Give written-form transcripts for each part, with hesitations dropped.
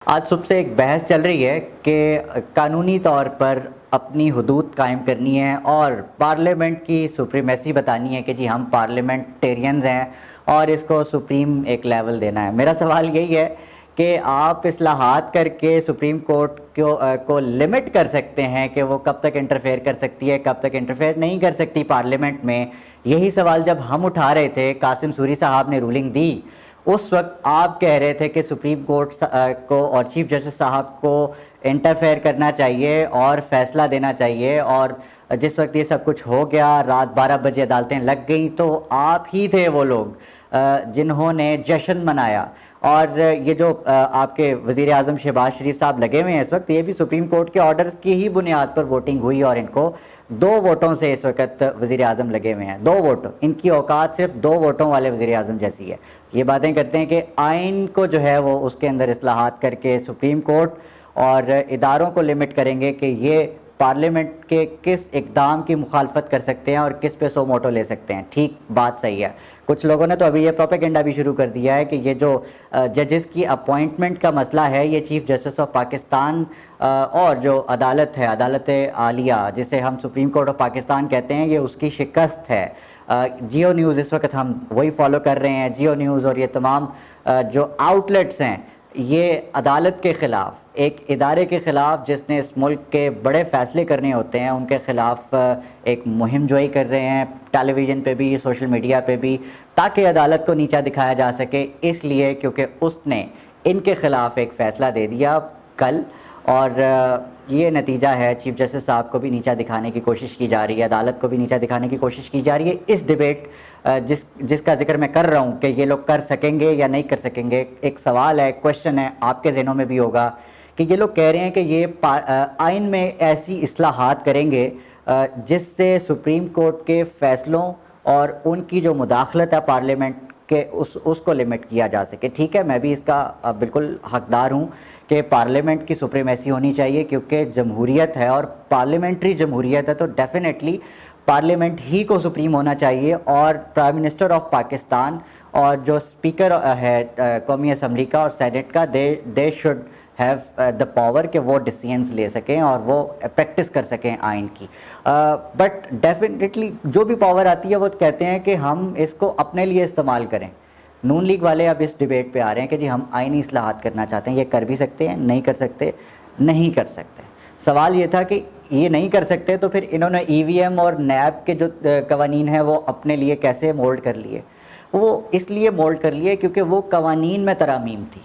آج صبح سے ایک بحث چل رہی ہے کہ قانونی طور پر اپنی حدود قائم کرنی ہے اور پارلیمنٹ کی سپریمیسی بتانی ہے کہ جی ہم پارلیمنٹیرینز ہیں اور اس کو سپریم ایک لیول دینا ہے۔ میرا سوال یہی ہے کہ آپ اصلاحات کر کے سپریم کورٹ کو لمٹ کر سکتے ہیں کہ وہ کب تک انٹرفیئر کر سکتی ہے، کب تک انٹرفیئر نہیں کر سکتی پارلیمنٹ میں۔ یہی سوال جب ہم اٹھا رہے تھے، قاسم سوری صاحب نے رولنگ دی، اس وقت آپ کہہ رہے تھے کہ سپریم کورٹ کو اور چیف جسٹس صاحب کو انٹرفیئر کرنا چاہیے اور فیصلہ دینا چاہیے، اور جس وقت یہ سب کچھ ہو گیا، رات 12 بجے عدالتیں لگ گئیں، تو آپ ہی تھے وہ لوگ جنہوں نے جشن منایا۔ اور یہ جو آپ کے وزیر اعظم شہباز شریف صاحب لگے ہوئے ہیں اس وقت، یہ بھی سپریم کورٹ کے آرڈرز کی ہی بنیاد پر ووٹنگ ہوئی اور ان کو 2 ووٹوں سے اس وقت وزیر اعظم لگے ہوئے ہیں۔ 2 ووٹ، ان کی اوقات صرف 2 ووٹوں والے وزیر اعظم جیسی ہے۔ یہ باتیں کرتے ہیں کہ آئین کو جو ہے وہ اس کے اندر اصلاحات کر کے سپریم کورٹ اور اداروں کو لمٹ کریں گے کہ یہ پارلیمنٹ کے کس اقدام کی مخالفت کر سکتے ہیں اور کس پہ سو موٹو لے سکتے ہیں۔ ٹھیک بات صحیح ہے۔ کچھ لوگوں نے تو ابھی یہ پروپیگنڈا بھی شروع کر دیا ہے کہ یہ جو ججز کی اپوائنٹمنٹ کا مسئلہ ہے، یہ چیف جسٹس آف پاکستان اور جو عدالت ہے، عدالت عالیہ جسے ہم سپریم کورٹ آف پاکستان کہتے ہیں، یہ اس کی شکست ہے۔ جیو نیوز اس وقت ہم وہی فالو کر رہے ہیں، جیو نیوز اور یہ تمام جو آؤٹ لیٹس ہیں، یہ عدالت کے خلاف، ایک ادارے کے خلاف جس نے اس ملک کے بڑے فیصلے کرنے ہوتے ہیں، ان کے خلاف ایک مہم جوئی کر رہے ہیں، ٹیلی ویژن پہ بھی، سوشل میڈیا پہ بھی، تاکہ عدالت کو نیچا دکھایا جا سکے، اس لیے کیونکہ اس نے ان کے خلاف ایک فیصلہ دے دیا کل، اور یہ نتیجہ ہے چیف جسٹس صاحب کو بھی نیچا دکھانے کی کوشش کی جا رہی ہے، عدالت کو بھی نیچا دکھانے کی کوشش کی جا رہی ہے۔ اس ڈیبیٹ جس کا ذکر میں کر رہا ہوں کہ یہ لوگ کر سکیں گے یا نہیں کر سکیں گے، ایک سوال ہے، کوشچن ہے، آپ کے ذہنوں میں بھی ہوگا کہ یہ لوگ کہہ رہے ہیں کہ یہ آئین میں ایسی اصلاحات کریں گے جس سے سپریم کورٹ کے فیصلوں اور ان کی جو مداخلت ہے پارلیمنٹ کے اس کو لمٹ کیا جا سکے۔ ٹھیک ہے، میں بھی اس کا بالکل حقدار ہوں کہ پارلیمنٹ کی سپریمیسی ہونی چاہیے، کیونکہ جمہوریت ہے اور پارلیمنٹری جمہوریت ہے، تو ڈیفینیٹلی پارلیمنٹ ہی کو سپریم ہونا چاہیے، اور پرائم منسٹر آف پاکستان اور جو اسپیکر ہے قومی اسمبلی کا اور سینیٹ کا، they should have the power کہ وہ ڈیسیژنز لے سکیں اور وہ پریکٹس کر سکیں آئین کی۔ بٹ ڈیفینیٹلی جو بھی پاور آتی ہے وہ کہتے ہیں کہ ہم اس کو اپنے لیے استعمال کریں۔ نون لیگ والے اب اس ڈیبیٹ پہ آ رہے ہیں کہ جی ہم آئینی اصلاحات کرنا چاہتے ہیں، یہ کر بھی سکتے ہیں، نہیں کر سکتے، نہیں کر سکتے۔ سوال یہ تھا کہ یہ نہیں کر سکتے تو پھر انہوں نے ای وی ایم اور نیب کے جو قوانین ہیں وہ اپنے لیے کیسے مولڈ کر لیے؟ وہ اس لیے مولڈ کر لیے کیونکہ وہ قوانین میں ترامیم تھی۔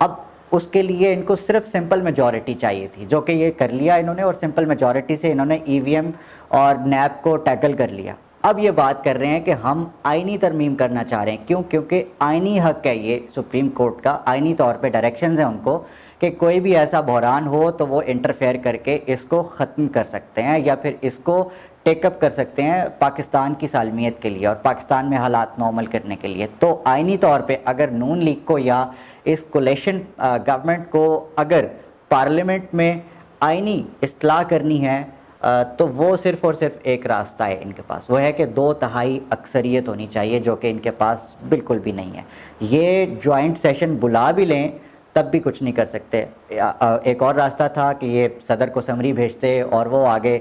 اب اس کے لیے ان کو صرف سمپل میجورٹی چاہیے تھی، جو کہ یہ کر لیا انہوں نے، اور سمپل میجورٹی سے انہوں نے ای وی ایم اور نیب کو ٹیکل کر لیا۔ اب یہ بات کر رہے ہیں کہ ہم آئینی ترمیم کرنا چاہ رہے ہیں، کیوں؟ کیونکہ آئینی حق ہے یہ سپریم کورٹ کا، آئینی طور پہ ڈائریکشنز ہیں ان کو کہ کوئی بھی ایسا بحران ہو تو وہ انٹرفیئر کر کے اس کو ختم کر سکتے ہیں یا پھر اس کو ٹیک اپ کر سکتے ہیں پاکستان کی سالمیت کے لیے اور پاکستان میں حالات نارمل کرنے کے لیے۔ تو آئینی طور پہ اگر نون لیگ کو یا اس کولیشن گورنمنٹ کو اگر پارلیمنٹ میں آئینی اصلاح کرنی ہے تو وہ صرف اور صرف ایک راستہ ہے ان کے پاس، وہ ہے کہ 2/3 اکثریت ہونی چاہیے، جو کہ ان کے پاس بالکل بھی نہیں ہے۔ یہ جوائنٹ سیشن بلا بھی لیں تب بھی کچھ نہیں کر سکتے۔ ایک اور راستہ تھا کہ یہ صدر کو سمری بھیجتے اور وہ آگے،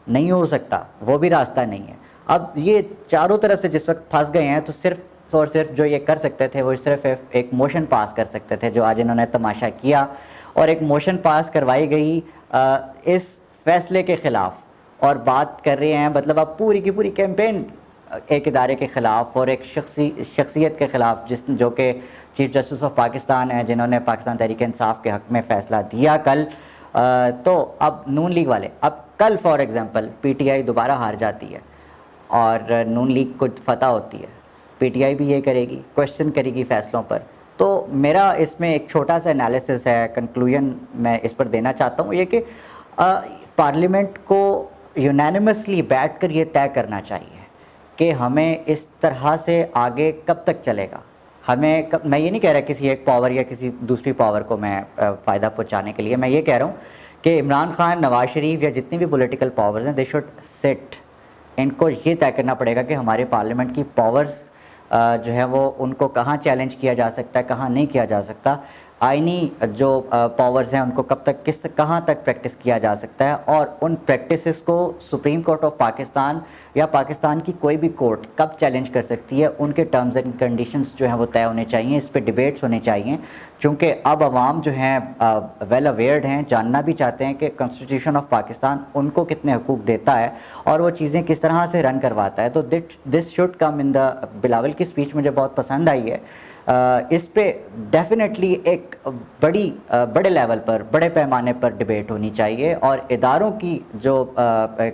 نہیں ہو سکتا، وہ بھی راستہ نہیں ہے۔ اب یہ چاروں طرف سے جس وقت پھنس گئے ہیں تو صرف اور صرف جو یہ کر سکتے تھے وہ صرف ایک موشن پاس کر سکتے تھے، جو آج انہوں نے تماشا کیا، اور ایک موشن پاس کروائی گئی اس فیصلے کے خلاف، اور بات کر رہے ہیں مطلب اب پوری کی پوری کیمپین ایک ادارے کے خلاف اور ایک شخصیت کے خلاف جو کہ چیف جسٹس آف پاکستان ہیں، جنہوں نے پاکستان تحریک انصاف کے حق میں فیصلہ دیا کل۔ تو اب نون لیگ والے، اب کل for example P T I دوبارہ ہار جاتی ہے اور نون لیگ کو فتح ہوتی ہے، پی ٹی آئی بھی یہ کرے گی، کوشچن کرے گی فیصلوں پر۔ تو میرا اس میں ایک چھوٹا سا انالیسس ہے، کنکلوژن میں اس پر دینا چاہتا ہوں، یہ کہ پارلیمنٹ کو یونینیمسلی بیٹھ کر یہ طے کرنا چاہیے کہ ہمیں اس طرح سے آگے کب تک چلے گا۔ ہمیں میں یہ نہیں کہہ رہا کسی ایک پاور یا کسی دوسری پاور کو میں فائدہ پہنچانے کے لیے، میں یہ کہہ رہا ہوں کہ عمران خان، نواز شریف یا جتنی بھی پولیٹیکل پاورز ہیں، دے شوڈ سٹ، ان کو یہ طے کرنا پڑے گا کہ ہمارے پارلیمنٹ کی پاورز جو ہے وہ ان کو کہاں چیلنج کیا جا سکتا ہے، کہاں نہیں کیا جا سکتا۔ آئینی جو پاورز ہیں ان کو کب تک کہاں تک پریکٹس کیا جا سکتا ہے, اور ان پریکٹسز کو سپریم کورٹ آف پاکستان یا پاکستان کی کوئی بھی کورٹ کب چیلنج کر سکتی ہے, ان کے ٹرمز اینڈ کنڈیشنز جو ہیں وہ طے ہونے چاہیے, اس پہ ڈیبیٹس ہونے چاہیے, چونکہ اب عوام جو ہیں ویل اویئرڈ ہیں, جاننا بھی چاہتے ہیں کہ کانسٹیٹیوشن آف پاکستان ان کو کتنے حقوق دیتا ہے اور وہ چیزیں کس طرح سے رن کرواتا ہے. تو دس شوڈ کم ان دا, بلاول کی اسپیچ مجھے بہت پسند آئی ہے, اس پہ ڈیفینیٹلی ایک بڑے لیول پر, بڑے پیمانے پر ڈیبیٹ ہونی چاہیے, اور اداروں کی جو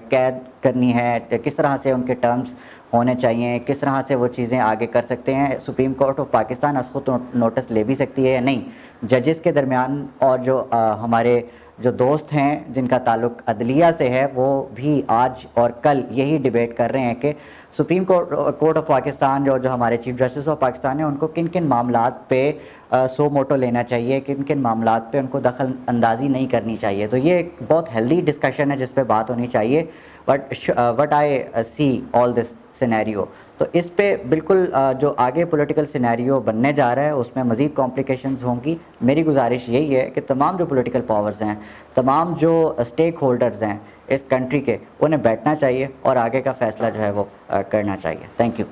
قید کرنی ہے, کس طرح سے ان کے ٹرمز ہونے چاہیے, کس طرح سے وہ چیزیں آگے کر سکتے ہیں. سپریم کورٹ آف پاکستان اس کو تو نوٹس لے بھی سکتی ہے یا نہیں, ججز کے درمیان اور جو ہمارے جو دوست ہیں جن کا تعلق عدلیہ سے ہے وہ بھی آج اور کل یہی ڈیبیٹ کر رہے ہیں کہ سپریم کورٹ آف پاکستان جو ہمارے چیف جسٹس آف پاکستان ہیں ان کو کن کن معاملات پہ سو موٹو لینا چاہیے, کن کن معاملات پہ ان کو دخل اندازی نہیں کرنی چاہیے. تو یہ ایک بہت ہیلدی ڈسکشن ہے جس پہ بات ہونی چاہیے. What I C all this scenario, تو اس پہ بالکل جو آگے پولیٹیکل سینیریو بننے جا رہا ہے اس میں مزید کمپلیکیشنز ہوں گی. میری گزارش یہی ہے کہ تمام جو پولیٹیکل پاورز ہیں, تمام جو اسٹیک ہولڈرز ہیں اس کنٹری کے, انہیں بیٹھنا چاہیے اور آگے کا فیصلہ جو ہے وہ کرنا چاہیے. Thank you.